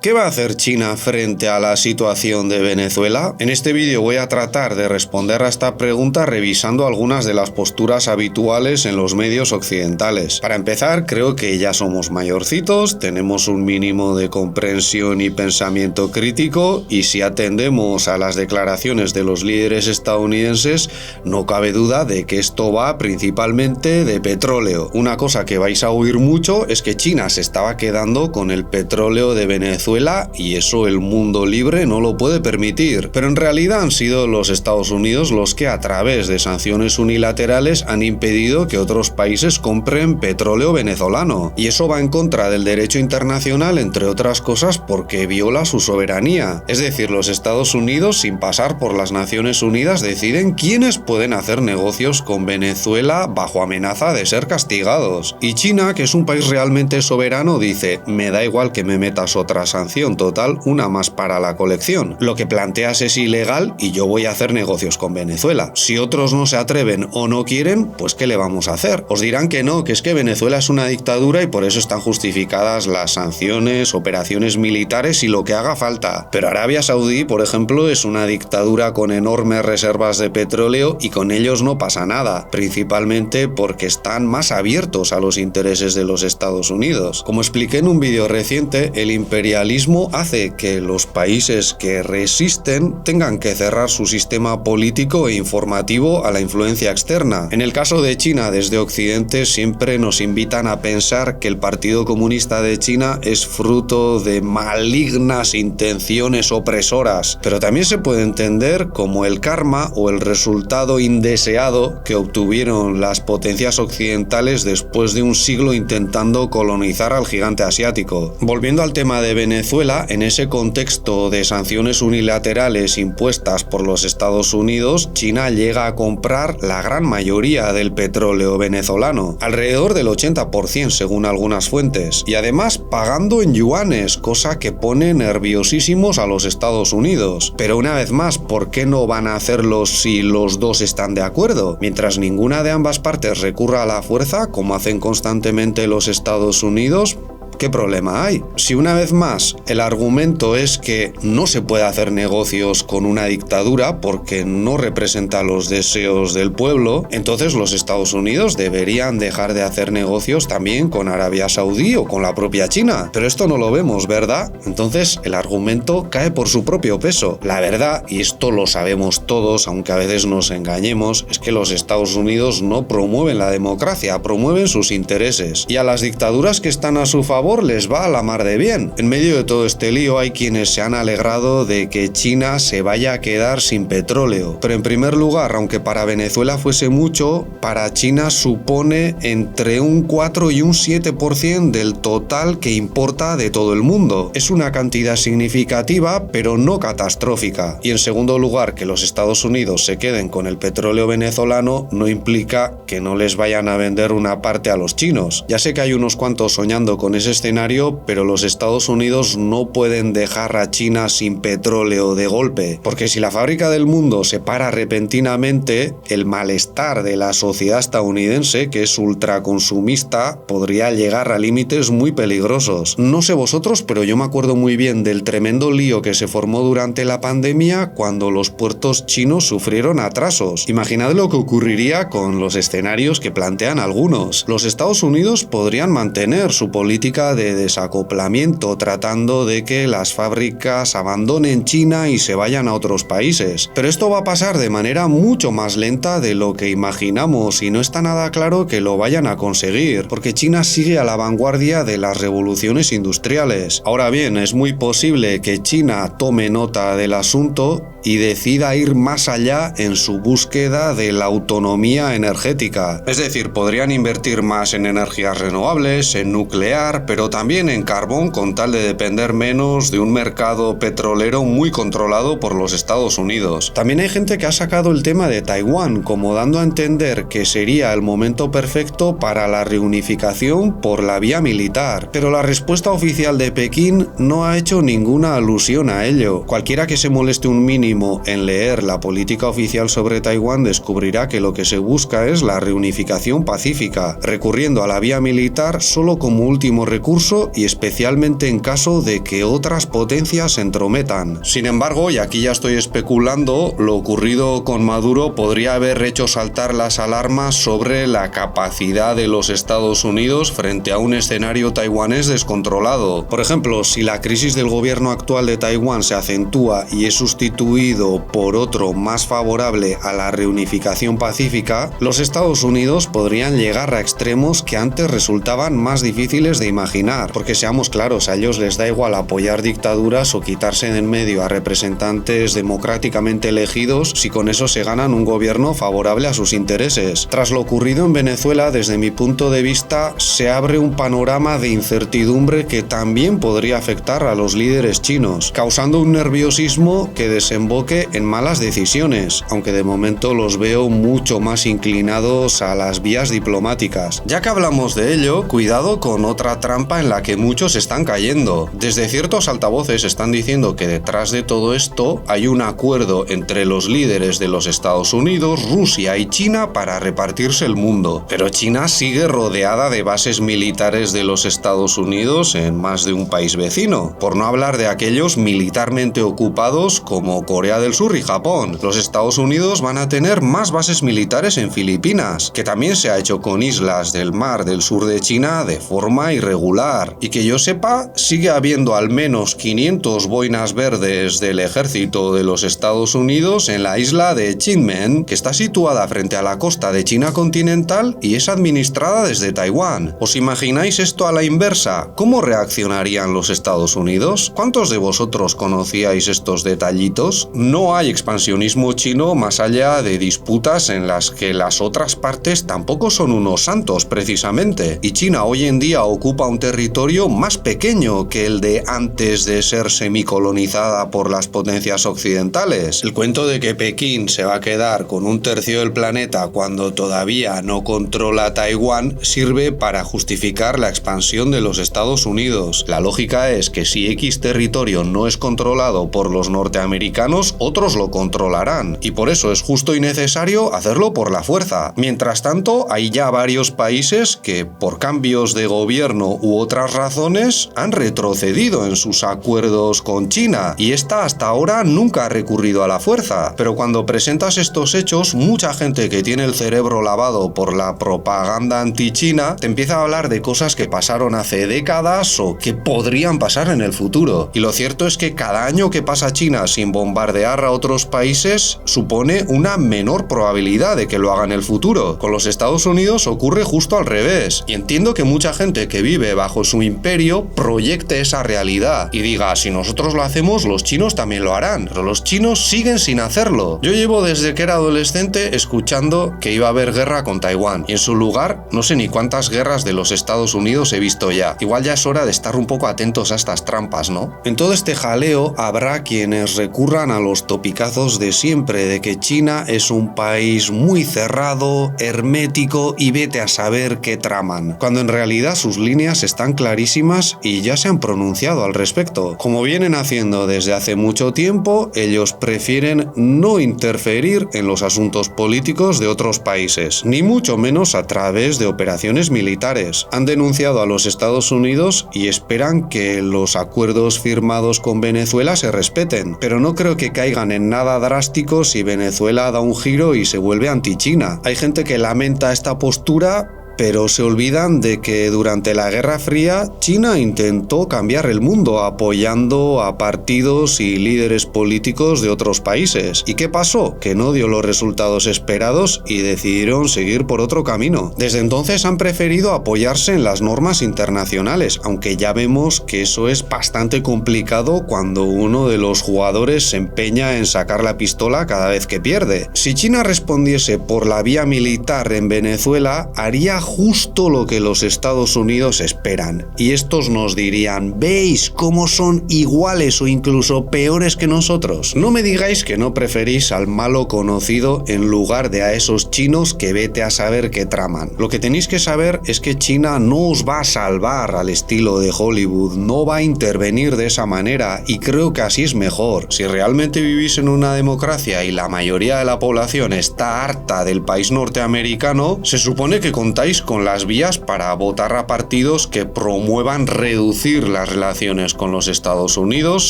¿Qué va a hacer China frente a la situación de Venezuela? En este vídeo voy a tratar de responder a esta pregunta revisando algunas de las posturas habituales en los medios occidentales. Para empezar, creo que ya somos mayorcitos, tenemos un mínimo de comprensión y pensamiento crítico, y si atendemos a las declaraciones de los líderes estadounidenses, no cabe duda de que esto va principalmente de petróleo. Una cosa que vais a oír mucho es que China se estaba quedando con el petróleo de Venezuela y eso el mundo libre no lo puede permitir. Pero en realidad han sido los Estados Unidos los que a través de sanciones unilaterales han impedido que otros países compren petróleo venezolano. Y eso va en contra del derecho internacional, entre otras cosas porque viola su soberanía. Es decir, los Estados Unidos, sin pasar por las Naciones Unidas, deciden quiénes pueden hacer negocios con Venezuela bajo amenaza de ser castigados. Y China, que es un país realmente soberano, dice: me da igual que me metas otra sanción, total, una más para la colección. Lo que planteas es ilegal y yo voy a hacer negocios con Venezuela. Si otros no se atreven o no quieren, pues ¿qué le vamos a hacer? Os dirán que no, que es que Venezuela es una dictadura y por eso están justificadas las sanciones, operaciones militares y lo que haga falta. Pero Arabia Saudí, por ejemplo, es una dictadura con enormes reservas de petróleo y con ellos no pasa nada, principalmente porque están más abiertos a los intereses de los Estados Unidos. Como expliqué en un vídeo reciente, el imperialismo hace que los países que resisten tengan que cerrar su sistema político e informativo a la influencia externa. En el caso de China, desde Occidente siempre nos invitan a pensar que el Partido Comunista de China es fruto de malignas intenciones opresoras, pero también se puede entender como el karma o el resultado indeseado que obtuvieron las potencias occidentales después de un siglo intentando colonizar al gigante asiático. Volviendo al tema de Venezuela, en ese contexto de sanciones unilaterales impuestas por los Estados Unidos, China llega a comprar la gran mayoría del petróleo venezolano, alrededor del 80% según algunas fuentes, y además pagando en yuanes, cosa que pone nerviosísimos a los Estados Unidos. Pero una vez más, ¿por qué no van a hacerlo si los dos están de acuerdo? Mientras ninguna de ambas partes recurra a la fuerza, como hacen constantemente los Estados Unidos, ¿qué problema hay? Si una vez más el argumento es que no se puede hacer negocios con una dictadura porque no representa los deseos del pueblo, entonces los Estados Unidos deberían dejar de hacer negocios también con Arabia Saudí o con la propia China. Pero esto no lo vemos, ¿verdad? Entonces el argumento cae por su propio peso. La verdad, y esto lo sabemos todos, aunque a veces nos engañemos, es que los Estados Unidos no promueven la democracia, promueven sus intereses. Y a las dictaduras que están a su favor les va a la mar de bien. En medio de todo este lío hay quienes se han alegrado de que China se vaya a quedar sin petróleo. Pero en primer lugar, aunque para Venezuela fuese mucho, para China supone entre un 4 y un 7% del total que importa de todo el mundo. Es una cantidad significativa, pero no catastrófica. Y en segundo lugar, que los Estados Unidos se queden con el petróleo venezolano no implica que no les vayan a vender una parte a los chinos. Ya sé que hay unos cuantos soñando con ese escenario, pero los Estados Unidos no pueden dejar a China sin petróleo de golpe, porque si la fábrica del mundo se para repentinamente, el malestar de la sociedad estadounidense, que es ultraconsumista, podría llegar a límites muy peligrosos. No sé vosotros, pero yo me acuerdo muy bien del tremendo lío que se formó durante la pandemia cuando los puertos chinos sufrieron atrasos. Imaginad lo que ocurriría con los escenarios que plantean algunos. Los Estados Unidos podrían mantener su política de desacoplamiento, tratando de que las fábricas abandonen China y se vayan a otros países. Pero esto va a pasar de manera mucho más lenta de lo que imaginamos y no está nada claro que lo vayan a conseguir, porque China sigue a la vanguardia de las revoluciones industriales. Ahora bien, es muy posible que China tome nota del asunto y decida ir más allá en su búsqueda de la autonomía energética. Es decir, podrían invertir más en energías renovables, en nuclear, pero también en carbón con tal de depender menos de un mercado petrolero muy controlado por los Estados Unidos. También hay gente que ha sacado el tema de Taiwán, como dando a entender que sería el momento perfecto para la reunificación por la vía militar, pero la respuesta oficial de Pekín no ha hecho ninguna alusión a ello. Cualquiera que se moleste un mínimo mínimo en leer la política oficial sobre Taiwán descubrirá que lo que se busca es la reunificación pacífica, recurriendo a la vía militar solo como último recurso y especialmente en caso de que otras potencias se entrometan. Sin embargo, y aquí ya estoy especulando, lo ocurrido con Maduro podría haber hecho saltar las alarmas sobre la capacidad de los Estados Unidos frente a un escenario taiwanés descontrolado. Por ejemplo, si la crisis del gobierno actual de Taiwán se acentúa y es sustituido por otro más favorable a la reunificación pacífica, los Estados Unidos podrían llegar a extremos que antes resultaban más difíciles de imaginar, porque seamos claros, a ellos les da igual apoyar dictaduras o quitarse de en medio a representantes democráticamente elegidos si con eso se ganan un gobierno favorable a sus intereses. Tras lo ocurrido en Venezuela, desde mi punto de vista, se abre un panorama de incertidumbre que también podría afectar a los líderes chinos, causando un nerviosismo que desemboque en malas decisiones, aunque de momento los veo mucho más inclinados a las vías diplomáticas. Ya que hablamos de ello, cuidado con otra trampa en la que muchos están cayendo. Desde ciertos altavoces están diciendo que detrás de todo esto hay un acuerdo entre los líderes de los Estados Unidos, Rusia y China para repartirse el mundo. Pero China sigue rodeada de bases militares de los Estados Unidos en más de un país vecino, por no hablar de aquellos militarmente ocupados como Corea del Sur y Japón. Los Estados Unidos van a tener más bases militares en Filipinas, que también se ha hecho con islas del mar del sur de China de forma irregular. Y que yo sepa, sigue habiendo al menos 500 boinas verdes del ejército de los Estados Unidos en la isla de Kinmen, que está situada frente a la costa de China continental y es administrada desde Taiwán. ¿Os imagináis esto a la inversa? ¿Cómo reaccionarían los Estados Unidos? ¿Cuántos de vosotros conocíais estos detallitos? No hay expansionismo chino más allá de disputas en las que las otras partes tampoco son unos santos precisamente, y China hoy en día ocupa un territorio más pequeño que el de antes de ser semicolonizada por las potencias occidentales. El cuento de que Pekín se va a quedar con un tercio del planeta cuando todavía no controla Taiwán sirve para justificar la expansión de los Estados Unidos. La lógica es que si X territorio no es controlado por los norteamericanos, otros lo controlarán, y por eso es justo y necesario hacerlo por la fuerza. Mientras tanto, hay ya varios países que, por cambios de gobierno u otras razones, han retrocedido en sus acuerdos con China, y esta hasta ahora nunca ha recurrido a la fuerza. Pero cuando presentas estos hechos, mucha gente que tiene el cerebro lavado por la propaganda anti-China te empieza a hablar de cosas que pasaron hace décadas o que podrían pasar en el futuro. Y lo cierto es que cada año que pasa China sin bombardear a otros países supone una menor probabilidad de que lo haga en el futuro. Con los Estados Unidos ocurre justo al revés. Y entiendo que mucha gente que vive bajo su imperio proyecte esa realidad y diga, si nosotros lo hacemos, los chinos también lo harán. Pero los chinos siguen sin hacerlo. Yo llevo desde que era adolescente escuchando que iba a haber guerra con Taiwán, y en su lugar no sé ni cuántas guerras de los Estados Unidos he visto ya. Igual ya es hora de estar un poco atentos a estas trampas, ¿no? En todo este jaleo habrá quienes recurran a los topicazos de siempre, de que China es un país muy cerrado, hermético y vete a saber qué traman, cuando en realidad sus líneas están clarísimas y ya se han pronunciado al respecto. Como vienen haciendo desde hace mucho tiempo, ellos prefieren no interferir en los asuntos políticos de otros países, ni mucho menos a través de operaciones militares. Han denunciado a los Estados Unidos y esperan que los acuerdos firmados con Venezuela se respeten, pero no creo que caigan en nada drástico si Venezuela da un giro y se vuelve anti-China. Hay gente que lamenta esta postura, pero se olvidan de que durante la Guerra Fría China intentó cambiar el mundo apoyando a partidos y líderes políticos de otros países. ¿Y qué pasó? Que no dio los resultados esperados y decidieron seguir por otro camino. Desde entonces han preferido apoyarse en las normas internacionales, aunque ya vemos que eso es bastante complicado cuando uno de los jugadores se empeña en sacar la pistola cada vez que pierde. Si China respondiese por la vía militar en Venezuela, haría justo lo que los Estados Unidos esperan. Y estos nos dirían, ¿veis cómo son iguales o incluso peores que nosotros? No me digáis que no preferís al malo conocido en lugar de a esos chinos que vete a saber qué traman. Lo que tenéis que saber es que China no os va a salvar al estilo de Hollywood, no va a intervenir de esa manera y creo que así es mejor. Si realmente vivís en una democracia y la mayoría de la población está harta del país norteamericano, se supone que contáis con las vías para votar a partidos que promuevan reducir las relaciones con los Estados Unidos,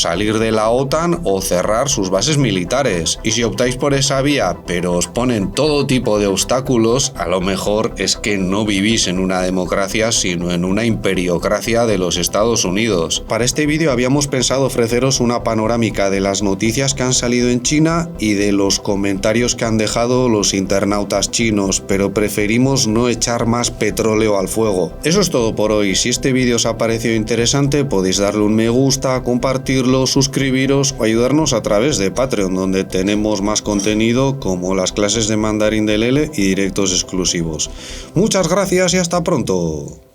salir de la OTAN o cerrar sus bases militares. Y si optáis por esa vía, pero os ponen todo tipo de obstáculos, a lo mejor es que no vivís en una democracia, sino en una imperiocracia de los Estados Unidos. Para este vídeo habíamos pensado ofreceros una panorámica de las noticias que han salido en China y de los comentarios que han dejado los internautas chinos, pero preferimos no echar más petróleo al fuego. Eso es todo por hoy. Si este vídeo os ha parecido interesante, podéis darle un me gusta, compartirlo, suscribiros o ayudarnos a través de Patreon, donde tenemos más contenido como las clases de mandarín de Lele y directos exclusivos. Muchas gracias y hasta pronto.